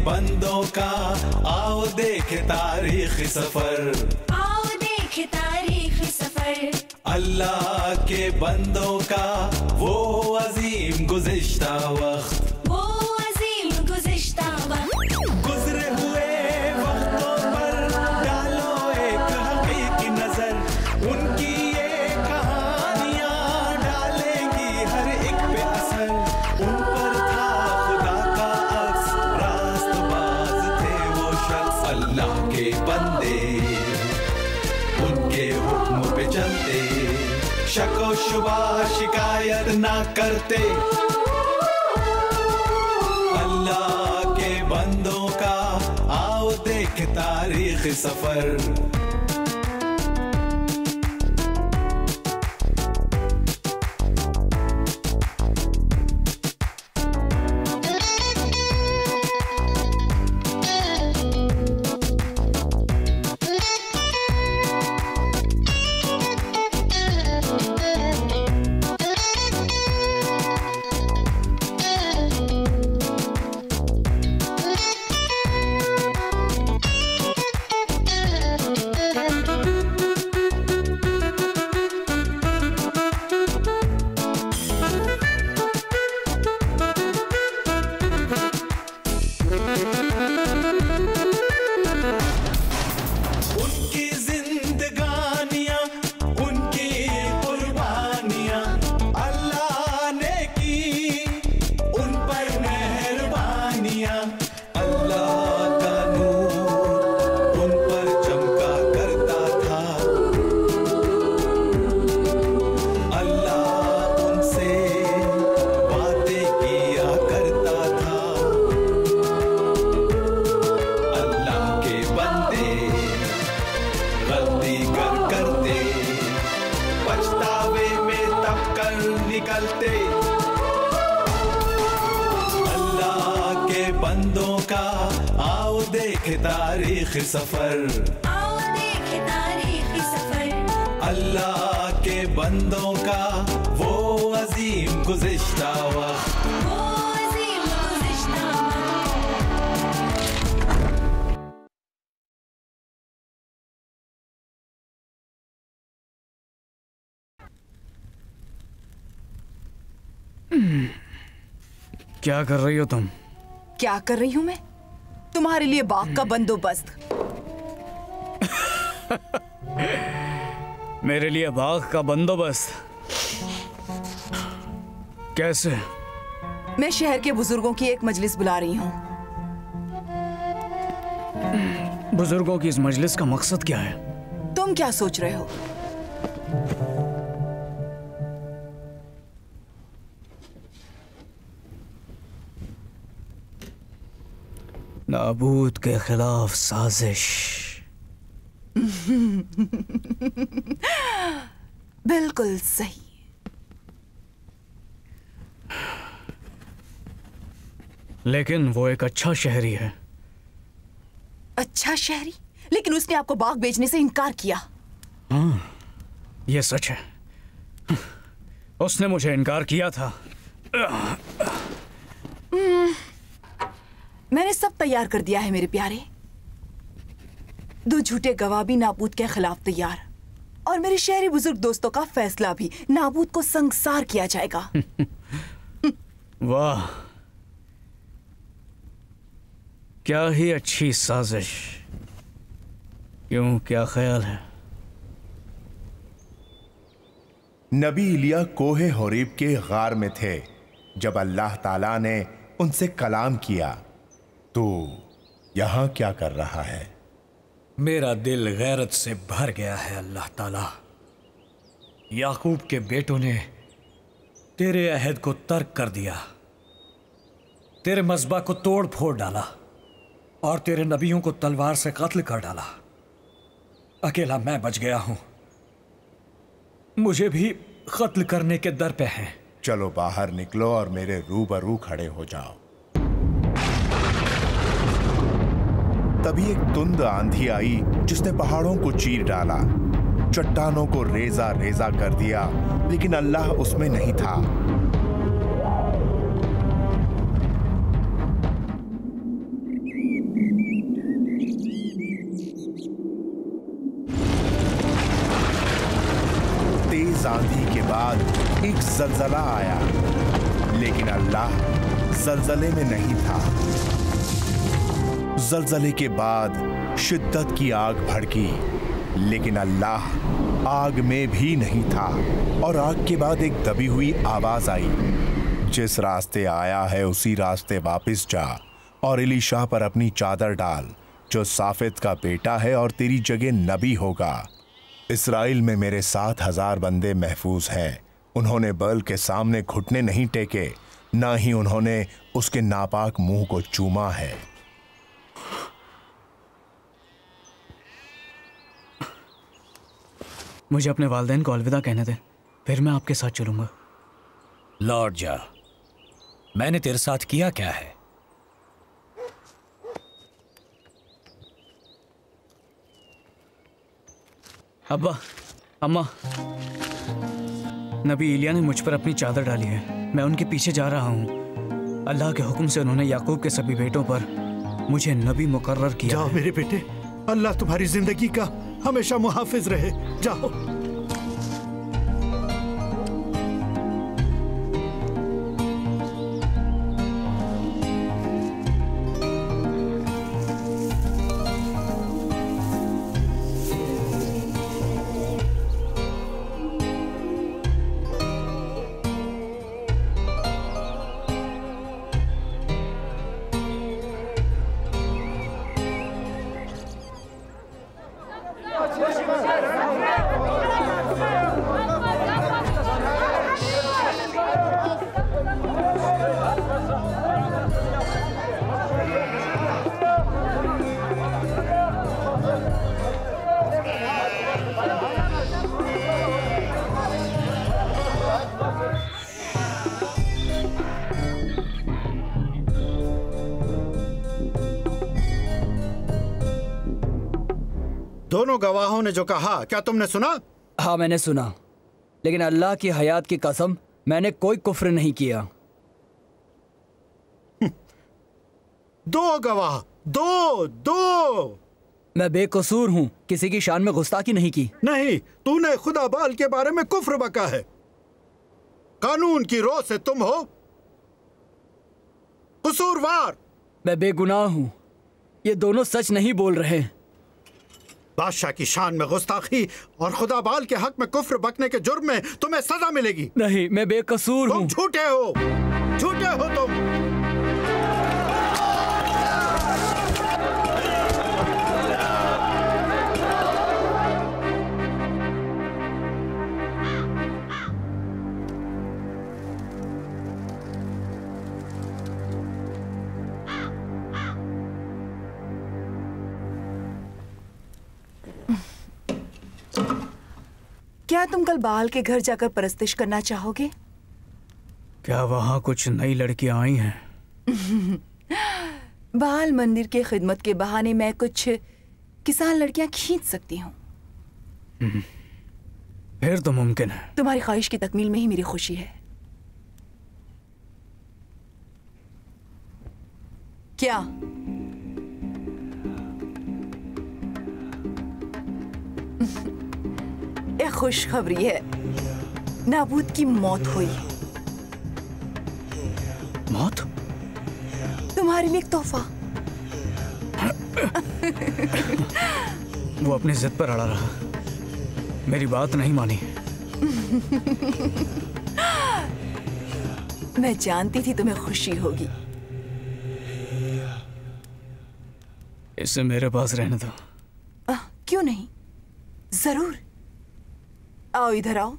बंदों का आओ देखे तारीखी सफर, आओ देखे तारीखी सफर। अल्लाह के बंदों का वो अजीम गुज़िश्ता वक्त, वो अजीम गुज़िश्ता वक्त। गुजरे हुए वक्तों पर डालो एक हकीकी नजर, उनकी ये कहानियां डालेंगी हर एक पे असर। उन पर था खुदा का अक्स, रास्तबाज थे वो शख्स। अल्लाह के बंदे उनके हुक्म पे चलते, शको शुबा शिकायत ना करते। अल्लाह के बंदों का आओ देख तारीख सफर। तारीख सफर, आओ देखे तारीखी सफर। अल्लाह के बंदों का वो अजीम गुज़िश्ता वक्त, वो अजीम गुज़िश्ता वक्त। क्या कर रही हो तुम? क्या कर रही हूं मैं? तुम्हारे लिए बाग का बंदोबस्त। मेरे लिए बाग का बंदोबस्त? कैसे? मैं शहर के बुजुर्गों की एक मजलिस बुला रही हूं। बुजुर्गों की इस मजलिस का मकसद क्या है? तुम क्या सोच रहे हो? नाबूद के खिलाफ साजिश। बिल्कुल सही। लेकिन वो एक अच्छा शहरी है। अच्छा शहरी? लेकिन उसने आपको बाग बेचने से इनकार किया। हाँ, ये सच है। उसने मुझे इनकार किया था। मैंने सब तैयार कर दिया है मेरे प्यारे। 2 झूठे गवाह भी नाबूद के खिलाफ तैयार, और मेरे शहरी बुजुर्ग दोस्तों का फैसला भी। नाबूद को संसार किया जाएगा। वाह, क्या ही अच्छी साजिश। क्यों, क्या ख्याल है? नबी इलिया कोहे होरीब के गार में थे जब अल्लाह ताला ने उनसे कलाम किया। तू यहां क्या कर रहा है? मेरा दिल गैरत से भर गया है अल्लाह ताला। याकूब के बेटों ने तेरे अहद को तर्क कर दिया, तेरे मज़बा को तोड़ फोड़ डाला और तेरे नबियों को तलवार से कत्ल कर डाला। अकेला मैं बच गया हूं। मुझे भी कत्ल करने के दर पे हैं। चलो बाहर निकलो और मेरे रूबरू खड़े हो जाओ। तभी एक तुंद आंधी आई जिसने पहाड़ों को चीर डाला, चट्टानों को रेजा रेजा कर दिया, लेकिन अल्लाह उसमें नहीं था। तेज आंधी के बाद एक जलजला आया, लेकिन अल्लाह जलजले में नहीं था। जलजले के बाद शिद्दत की आग भड़की, लेकिन अल्लाह आग में भी नहीं था। और आग के बाद एक दबी हुई आवाज आई, जिस रास्ते आया है उसी रास्ते वापस जा और इलीशा पर अपनी चादर डाल, जो साफित का बेटा है और तेरी जगह नबी होगा। इस्राएल में मेरे 7,000 बंदे महफूज हैं। उन्होंने बैल के सामने घुटने नहीं टेके, ना ही उन्होंने उसके नापाक मुंह को चूमा है। मुझे अपने वालिदैन को अलविदा कहने दे, फिर मैं आपके साथ चलूंगा। लौट जा। मैंने तेरे साथ किया क्या है? अब्बा, अम्मा, नबी इलिया ने मुझ पर अपनी चादर डाली है। मैं उनके पीछे जा रहा हूँ। अल्लाह के हुक्म से उन्होंने याकूब के सभी बेटों पर मुझे नबी मुकर्रर किया। जाओ मेरे बेटे, अल्लाह तुम्हारी जिंदगी का हमेशा मुहाफिज रहे। जाओ। दोनों गवाहों ने जो कहा, क्या तुमने सुना? हाँ, मैंने सुना, लेकिन अल्लाह की हयात की कसम, मैंने कोई कुफ्र नहीं किया। दो गवाह, दो। मैं बेकसूर हूँ, किसी की शान में गुस्ताखी नहीं की। नहीं, तूने खुदा बाल के बारे में कुफ्र बका है। कानून की रोह से तुम हो कसूरवार। मैं बेगुनाह हूँ, ये दोनों सच नहीं बोल रहे। बादशाह की शान में गुस्ताखी और खुदा बाल के हक में कुफ्र बकने के जुर्म में तुम्हें सजा मिलेगी। नहीं, मैं बेकसूर हूँ। तुम झूठे हो तुम। क्या तुम कल बाल के घर जाकर परस्तिश करना चाहोगे? क्या वहाँ कुछ नई लड़कियां आई हैं? बाल मंदिर के खिदमत के बहाने मैं कुछ किसान लड़कियां खींच सकती हूँ। फिर तो मुमकिन है। तुम्हारी ख्वाहिश की तकमील में ही मेरी खुशी है। क्या? एक खुशखबरी है, नाबूद की मौत हुई। मौत? तुम्हारे लिए एक तोहफा। वो अपनी जिद पर अड़ा रहा, मेरी बात नहीं मानी। मैं जानती थी तुम्हें खुशी होगी। इसे मेरे पास रहने दो। क्यों नहीं, जरूर। आओ, इधर आओ।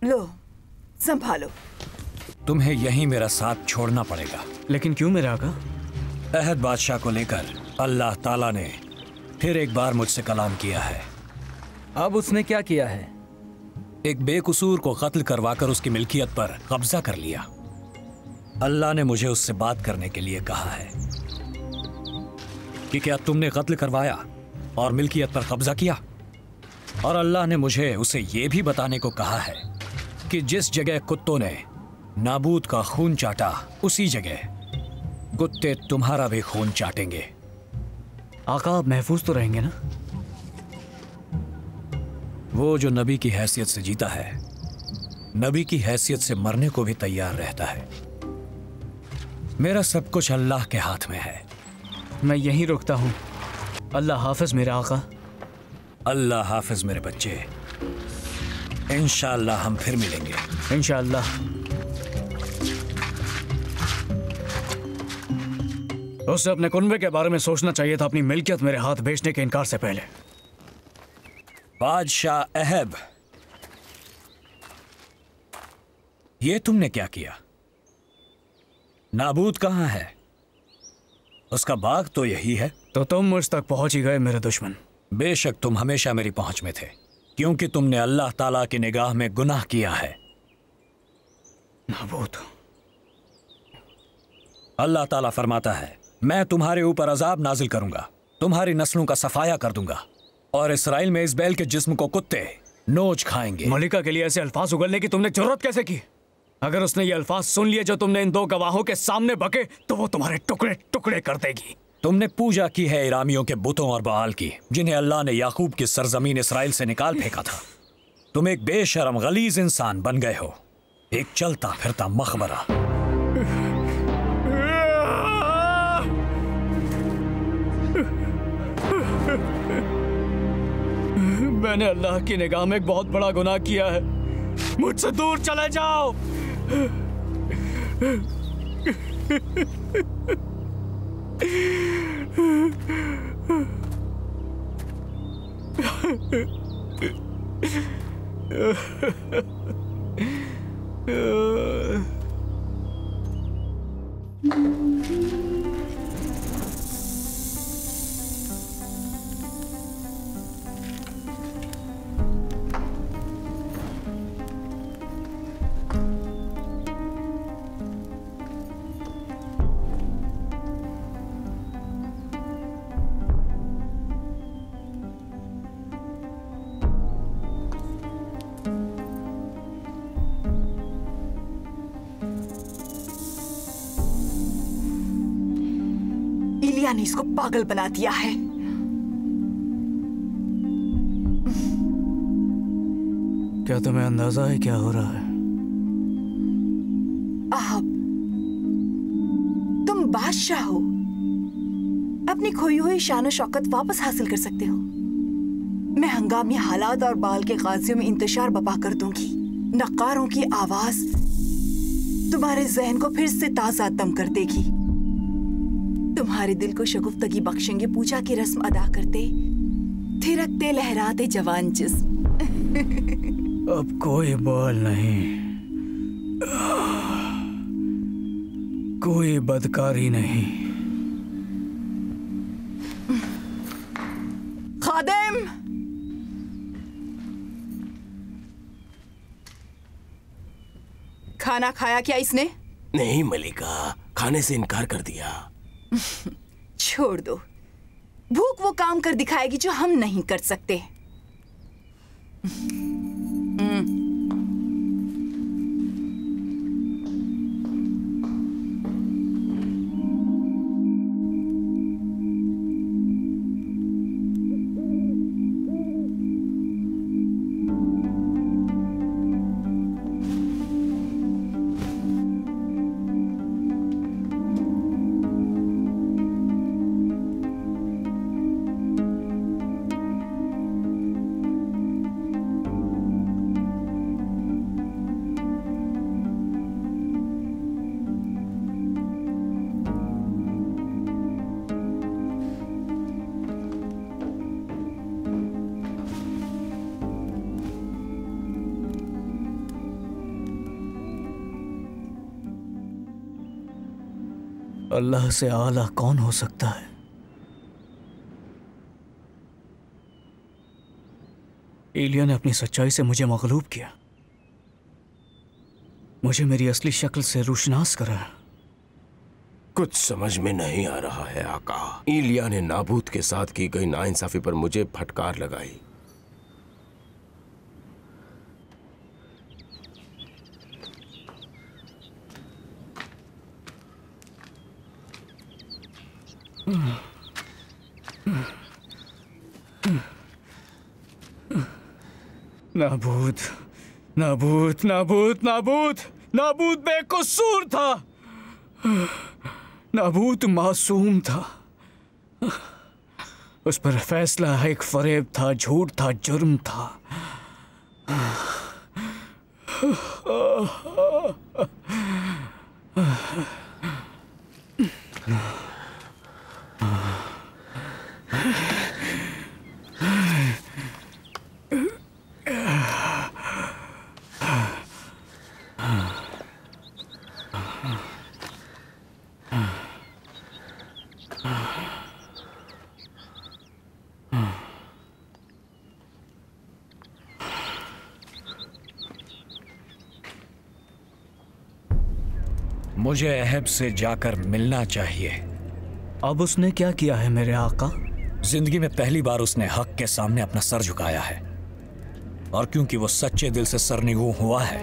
लो, संभालो। तुम्हें यहीं मेरा साथ छोड़ना पड़ेगा। लेकिन क्यों मेरे आका? अहद बादशाह को लेकर अल्लाह ताला ने फिर एक बार मुझसे कलाम किया है। अब उसने क्या किया है? एक बेकसूर को कत्ल करवाकर उसकी मिल्कियत पर कब्जा कर लिया। अल्लाह ने मुझे उससे बात करने के लिए कहा है कि क्या तुमने कत्ल करवाया और मिल्कियत पर कब्जा किया? और अल्लाह ने मुझे उसे यह भी बताने को कहा है कि जिस जगह कुत्तों ने नाबूद का खून चाटा, उसी जगह कुत्ते तुम्हारा भी खून चाटेंगे। आका, आप महफूज तो रहेंगे ना? वो जो नबी की हैसियत से जीता है, नबी की हैसियत से मरने को भी तैयार रहता है। मेरा सब कुछ अल्लाह के हाथ में है। मैं यहीं रुकता हूँ। अल्लाह हाफिज मेरे आका। अल्लाह हाफिज मेरे बच्चे। इंशाअल्लाह हम फिर मिलेंगे। इंशाअल्लाह। उसे अपने कुनबे के बारे में सोचना चाहिए था अपनी मिल्कियत मेरे हाथ बेचने के इनकार से पहले। बादशाह अहब, ये तुमने क्या किया? नाबूद कहाँ है? उसका बाग तो यही है। तो तुम मुझ तक पहुंच ही गए मेरे दुश्मन। बेशक तुम हमेशा मेरी पहुंच में थे, क्योंकि तुमने अल्लाह ताला की निगाह में गुनाह किया है। नाबूद। अल्लाह ताला फरमाता है, मैं तुम्हारे ऊपर अजाब नाजिल करूंगा, तुम्हारी नस्लों का सफाया कर दूंगा, और इसराइल में इस बैल के जिस्म को कुत्ते नोच खाएंगे। मलिका के लिए ऐसे अल्फाज उगलने की तुमने जरूरत कैसे की? अगर उसने ये अल्फाज सुन लिए जो तुमने इन दो गवाहों के सामने बके, तो वो तुम्हारे टुकड़े टुकड़े कर देगी। तुमने पूजा की है इरामियों के बुतों और बाल की, जिन्हें अल्लाह ने याकूब की सरजमीन इसराइल से निकाल फेंका था। तुम एक बेशरम गलीज इंसान बन गए हो, एक चलता फिरता मकबरा। मैंने अल्लाह की निगाह में एक बहुत बड़ा गुनाह किया है। मुझसे दूर चले जाओ। इलिया ने इसको पागल बना दिया है। क्या तुम्हें अंदाजा है क्या हो रहा है? आप, तुम बादशाह हो, अपनी खोई हुई शान शौकत वापस हासिल कर सकते हो। मैं हंगामी हालात और बाल के गाजियों में इंतशार बपा कर दूंगी। नक्कारों की आवाज तुम्हारे जहन को फिर से ताजा दम कर देगी। तुम्हारे दिल को शगुफ्तगी बख्शेंगे पूजा की रस्म अदा करते, थिरकते लहराते जवान जिस्म। अब कोई बाल नहीं, कोई बदकारी नहीं। खादिम, खाना खाया क्या इसने? नहीं मलिका, खाने से इनकार कर दिया। छोड़ दो, भूख वो काम कर दिखाएगी जो हम नहीं कर सकते। अल्लाह से आला कौन हो सकता है? एलिया ने अपनी सच्चाई से मुझे मगलूब किया, मुझे मेरी असली शक्ल से रोशनास करा। कुछ समझ में नहीं आ रहा है आका। इलिया ने नाबूद के साथ की गई नाइंसाफी पर मुझे फटकार लगाई। नाबूद नाबूद नाबूद नाबूद नाबूद बेकसूर था। नाबूद मासूम था। उस पर फैसला एक फरेब था, झूठ था, जुर्म था। मुझे अहब से जाकर मिलना चाहिए। अब उसने क्या किया है मेरे आका? जिंदगी में पहली बार उसने हक के सामने अपना सर झुकाया है, और क्योंकि वो सच्चे दिल से सरनिगू हुआ है,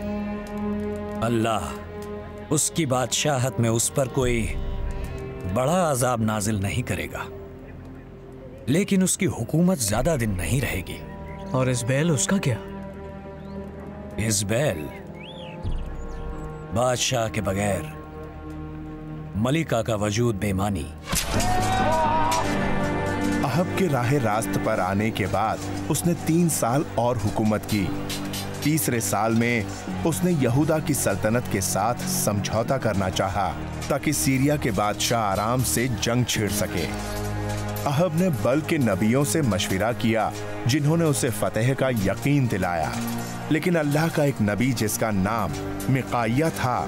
अल्लाह उसकी बादशाहत में उस पर कोई बड़ा अजाब नाजिल नहीं करेगा, लेकिन उसकी हुकूमत ज्यादा दिन नहीं रहेगी। और इज़बैल उसका क्या? इज़बैल बादशाह के बगैर मलिका का वजूद बेमानी। अहब के राह रास्त पर आने के बाद उसने 3 साल और हुकूमत की। तीसरे साल में उसने यहूदा की सल्तनत के साथ समझौता करना चाहा ताकि सीरिया के बादशाह आराम से जंग छेड़ सके। अहब ने बल के नबियों से मशविरा किया, जिन्होंने उसे फतेह का यकीन दिलाया, लेकिन अल्लाह का एक नबी जिसका नाम मिकाया था,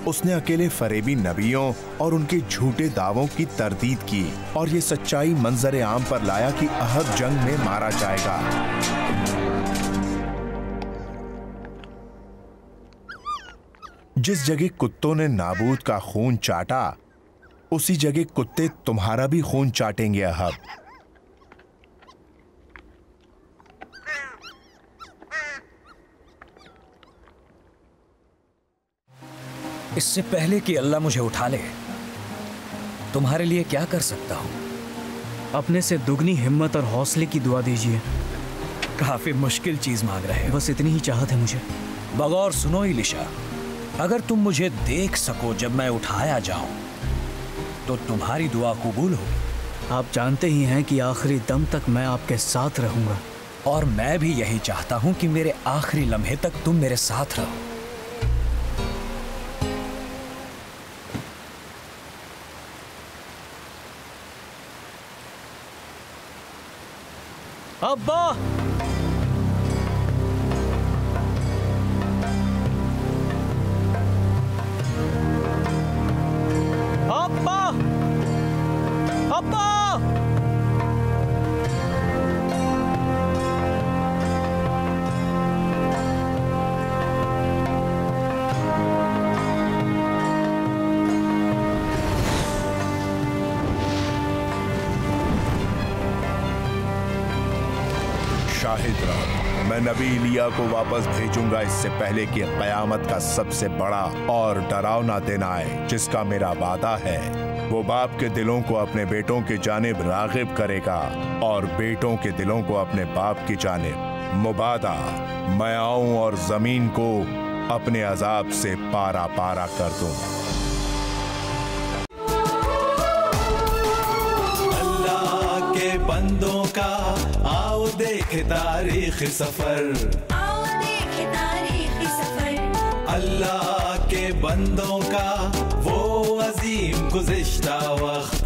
उसने अकेले फरेबी नबियों और उनके झूठे दावों की तरदीद की और ये सच्चाई मंजर आम पर लाया कि अहब जंग में मारा जाएगा। जिस जगह कुत्तों ने नाबूद का खून चाटा, उसी जगह कुत्ते तुम्हारा भी खून चाटेंगे अहब। इससे पहले कि अल्लाह मुझे उठा ले, तुम्हारे लिए क्या कर सकता हूं? अपने से दुगनी हिम्मत और हौसले की दुआ दीजिए। काफी मुश्किल चीज मांग रहे हो। बस इतनी ही चाहत है मुझे। बगौर सुनो इलिशा, अगर तुम मुझे देख सको जब मैं उठाया जाऊं, तो तुम्हारी दुआ कबूल होगी। आप जानते ही हैं कि आखिरी दम तक मैं आपके साथ रहूंगा। और मैं भी यही चाहता हूं कि मेरे आखिरी लम्हे तक तुम मेरे साथ रहो। अब्बा! अब्बा! अब्बा! शाहिद रहो, मैं नबी इलिया को वापस भेजूंगा इससे पहले कि कयामत का सबसे बड़ा और डरावना दिन आए, जिसका मेरा वादा है। वो बाप के दिलों को अपने बेटों की जानिब रागिब करेगा और बेटों के दिलों को अपने बाप की जानिब। मुबादा मैं आऊं और जमीन को अपने अजाब से पारा पारा कर दूं। अल्लाह के बंदों का आओ देख तारीख सफर, आओ देख तारीख सफर। अल्लाह के बंदों का वो अजीम गुज़िश्ता वक्त,